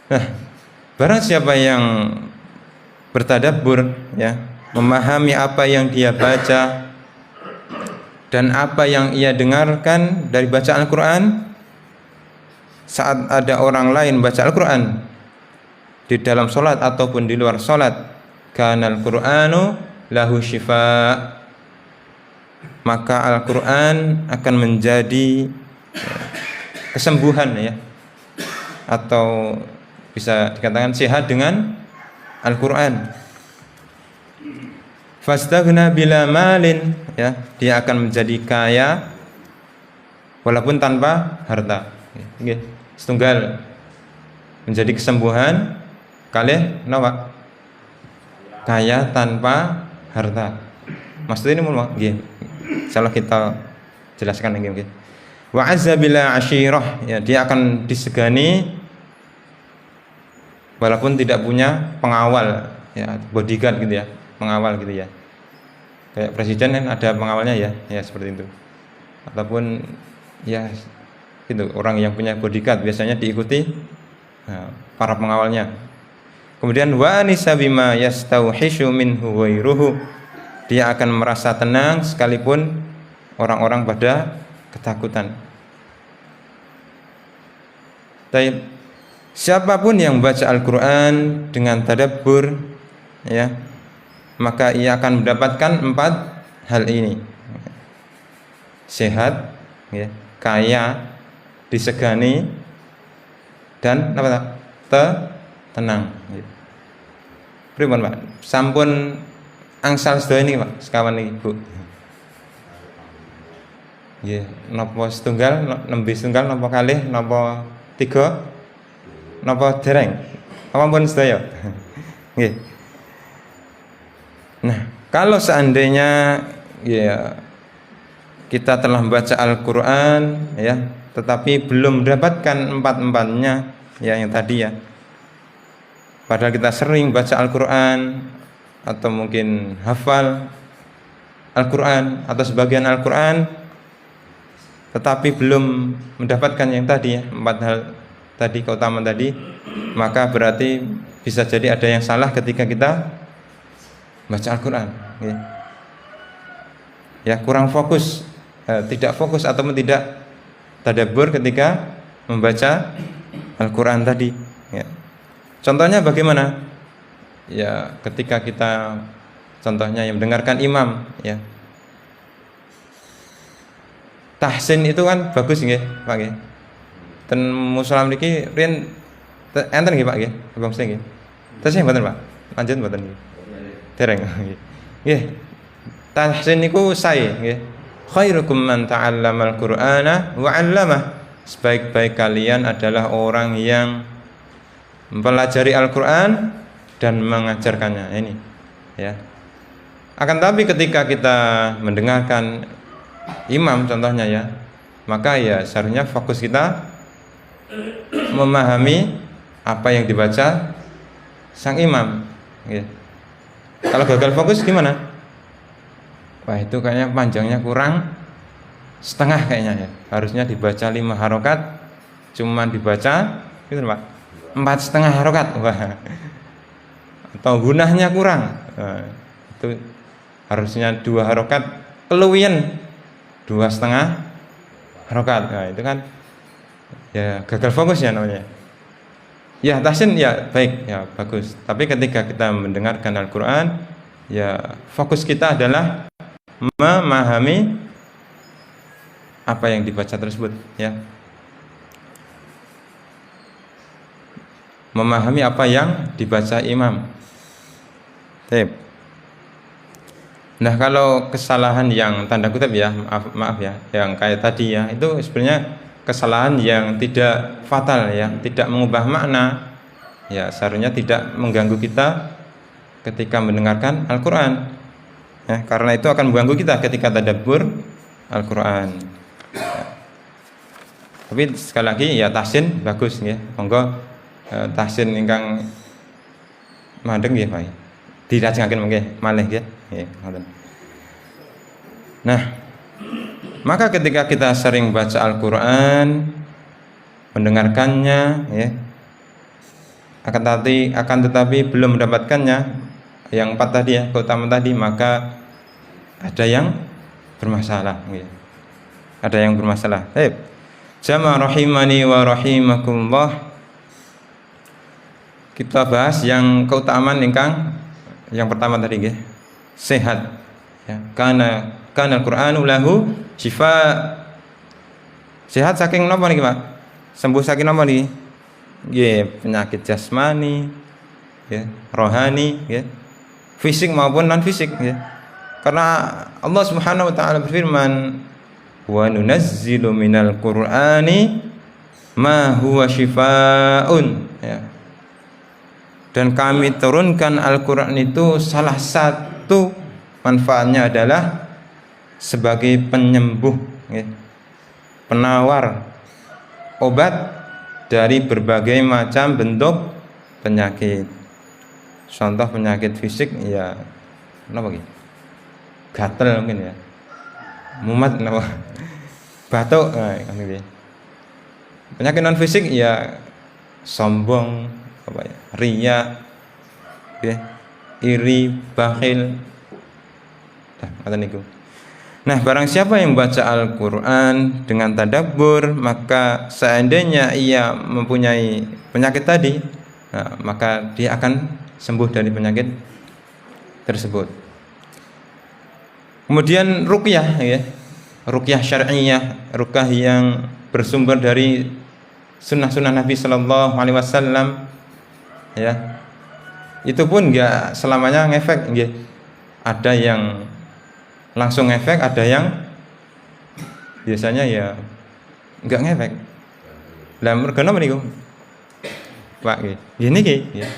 Nah, barang siapa yang bertadabbur, ya, memahami apa yang dia baca dan apa yang ia dengarkan dari bacaan Al-Quran, saat ada orang lain baca Al-Quran di dalam sholat ataupun di luar sholat, kanal Qur'anu lahu syifa, maka Al-Quran akan menjadi kesembuhan, ya, atau bisa dikatakan sehat dengan Al-Quran. Fastaghna bila malin, ya, dia akan menjadi kaya walaupun tanpa harta. Setunggal menjadi kesembuhan kalih napa? Kaya tanpa harta. Maksudnya ini mau nggih. Insyaallah kita jelaskan nggih. Wa azza bila ashirah, ya, dia akan disegani walaupun tidak punya pengawal, ya, bodyguard gitu, ya, pengawal gitu, ya. Kayak presiden kan ada pengawalnya, ya, ya seperti itu. Ataupun ya itu orang yang punya bodyguard biasanya diikuti para pengawalnya. Kemudian wa anisa bima yastauhishu minhu ghairuhu, dia akan merasa tenang sekalipun orang-orang pada ketakutan. Taib, siapapun yang baca Al-Quran dengan tadabbur, ya, maka ia akan mendapatkan 4 hal ini: sehat, ya, kaya, disegani, dan apa? Tenang. Pripun, Pak? Sampun angsal sedaya niki, Pak, sekawan niki, Bu. Nggih, napa setunggal, nembe setunggal, napa kalih, napa 3, napa dereng? Apa pun sedaya? Nggih. Nah, kalau seandainya, ya, kita telah membaca Al-Quran, ya, tetapi belum mendapatkan 4-4-nya, ya, yang tadi, ya, padahal kita sering baca Al-Quran atau mungkin hafal Al-Quran atau sebagian Al-Quran, tetapi belum mendapatkan yang tadi, ya, 4 hal tadi, keutamaan tadi, maka berarti bisa jadi ada yang salah ketika kita baca Al-Quran, ya. Ya, kurang fokus, tidak fokus ataupun tidak tadabbur ketika membaca Al-Quran tadi, ya. Contohnya bagaimana? Ya, ketika kita contohnya yang mendengarkan imam, ya, tahsin itu kan bagus nggih, Pak nggih. Ten musala mriki riyen enten nggih, Pak nggih, Bang Sing nggih. Tasih mboten, Pak? Lanjut mboten nggih. Dereng nggih. Nggih. Tahsin niku sae nggih. Khairukum man ta'allamal Qur'ana wa 'allamah. Sebaik-baik kalian adalah orang yang mempelajari Al-Qur'an dan mengajarkannya. Ini, ya. Akan tapi ketika kita mendengarkan imam contohnya, ya, maka ya seharusnya fokus kita memahami apa yang dibaca sang imam, ya. Kalau gagal fokus gimana? Wah, itu kayaknya panjangnya kurang setengah kayaknya, ya. Harusnya dibaca 5 harokat, cuman dibaca gitu, Pak, 4,5 harokat. Wah. Atau gunahnya kurang. Nah, itu harusnya 2 harokat, keluwian 2,5 harokat. Nah, itu kan ya gagal fokus, ya, namanya. Ya, tahsin, ya, baik, ya, bagus. Tapi ketika kita mendengarkan Al-Quran, ya, fokus kita adalah memahami apa yang dibaca tersebut, ya. Memahami apa yang dibaca imam. Baik. Nah, kalau kesalahan yang tanda kutip, ya, maaf ya, yang kayak tadi, ya, itu sebenarnya kesalahan yang tidak fatal, ya, tidak mengubah makna, ya, seharusnya tidak mengganggu kita ketika mendengarkan Al-Quran, ya, karena itu akan mengganggu kita ketika tadabbur Al-Quran, ya. Tapi sekali lagi, ya, tahsin bagus, ya, monggo tahsin ingkang mandeng, ya, Pak, dirajengaken mengke malih, ya, ngoten. Nah, maka ketika kita sering baca Al-Quran, mendengarkannya, ya, akan tetapi belum mendapatkannya yang 4 tadi ya, keutamaan tadi, maka ada yang bermasalah ya. Ada yang bermasalah. Jamaah rahimani wa rahimakumullah. Kita bahas yang keutamaan ingkang yang pertama tadi nggih. Sehat ya. Kana Al-Qur'anu lahu syifa. Sehat saking napa niki, Pak? Sembuh saking napa niki? Nggih, penyakit jasmani ya, rohani ya. Fisik maupun non fisik ya. Karena Allah Subhanahu wa taala berfirman, "Wa nunazzilu minal Qur'ani ma huwa syifaun." Ya. Dan kami turunkan Al-Qur'an itu salah satu manfaatnya adalah sebagai penyembuh ya. Penawar obat dari berbagai macam bentuk penyakit. Contoh penyakit fisik ya apa gitu? Gatel mungkin ya, mumet apa, batuk, penyakit non fisik ya sombong, apa ya, riya, ya, iri, bakhil, nah barang siapa yang baca Al-Quran dengan tadabbur, maka seandainya ia mempunyai penyakit tadi, nah, maka dia akan sembuh dari penyakit tersebut. Kemudian ruqyah ya, ruqyah syar'iyyah, ruqyah yang bersumber dari sunnah-sunnah Nabi Sallallahu Alaihi Wasallam ya, itu pun enggak selamanya ngefek ya. Ada yang langsung ngefek, ada yang biasanya ya enggak ngefek. Lah mergo niku Pak gini ya.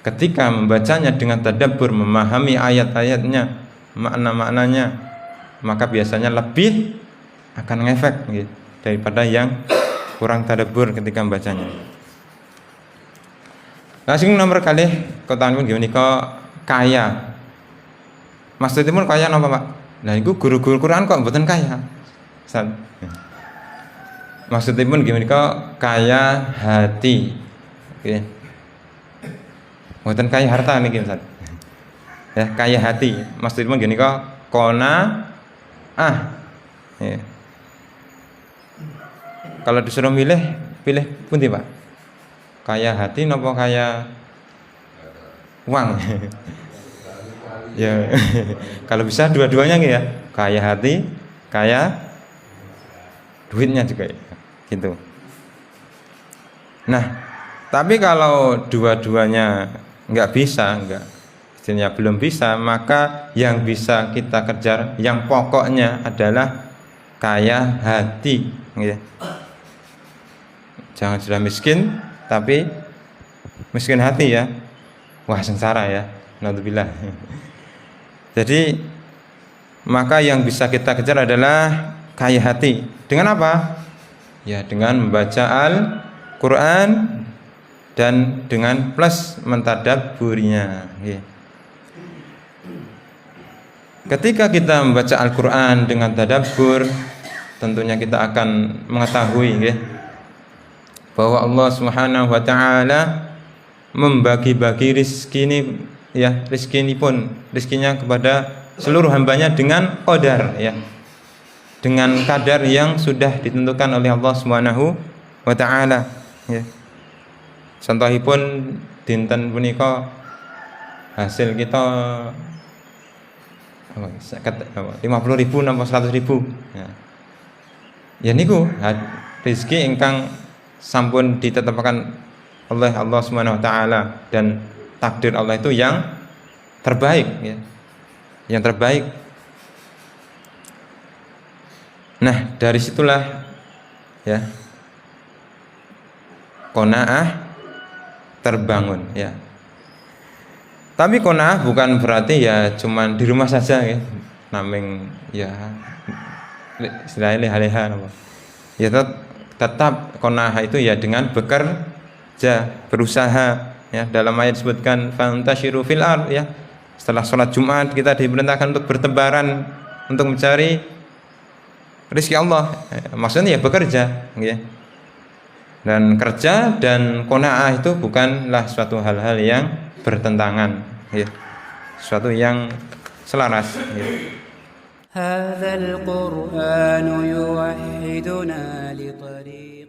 Ketika membacanya dengan tadabbur, memahami ayat-ayatnya, makna-maknanya, maka biasanya lebih akan ngefek gitu, daripada yang kurang tadabbur ketika membacanya. Langsung nomor kali kotaan pun gimana kok kaya. Maksudnya pun kaya napa Pak? Nah itu guru-guru Quran kok mboten kaya. Maksudnya pun gimana kok kaya hati. Oke. Mboten kaya harta niki Ustaz. Ya, kaya hati. Maksudnya gini kok kona ya. Kalau disuruh pilih pundi Pak? Kaya hati napa kaya uang? Ya. Kalau bisa dua-duanya ya. Kaya hati, kaya duitnya juga ya. Gitu. Nah, tapi kalau dua-duanya enggak bisa, istilahnya belum bisa, maka yang bisa kita kejar, yang pokoknya adalah kaya hati ya. Jangan sudah miskin tapi miskin hati ya, wah sengsara ya, naudzubillah. Jadi maka yang bisa kita kejar adalah kaya hati. Dengan apa? Ya dengan membaca Al-Quran dan dengan plus mentadabburinya ya. Ketika kita membaca Al-Quran dengan tadabbur, tentunya kita akan mengetahui ya, bahwa Allah Subhanahu wa taala membagi-bagi rizki ini ya, rizkinya kepada seluruh hambanya dengan qadar ya, dengan kadar yang sudah ditentukan oleh Allah Subhanahu wa taala ya. Contohipun dinten punika hasil kita 50.000 napa 100.000 ya. Ya niku rezeki ingkang sampun ditetapkan oleh Allah Subhanahu wa taala, dan takdir Allah itu yang terbaik ya. Yang terbaik. Nah, dari situlah ya qanaah terbangun ya. Tapi qanaah bukan berarti ya cuman di rumah saja ya, naming ya istilahnya leha-leha ya. Tetap qanaah itu ya dengan bekerja, berusaha ya. Dalam ayat disebutkan fantashiru fil ard ya. Setelah sholat Jumat kita diperintahkan untuk bertebaran untuk mencari rezeki Allah. Maksudnya ya bekerja ya. Dan kerja dan qanaah itu bukanlah suatu hal-hal yang bertentangan, ya. Suatu yang selaras, ya. هذا القرآن يوحدنا لطريق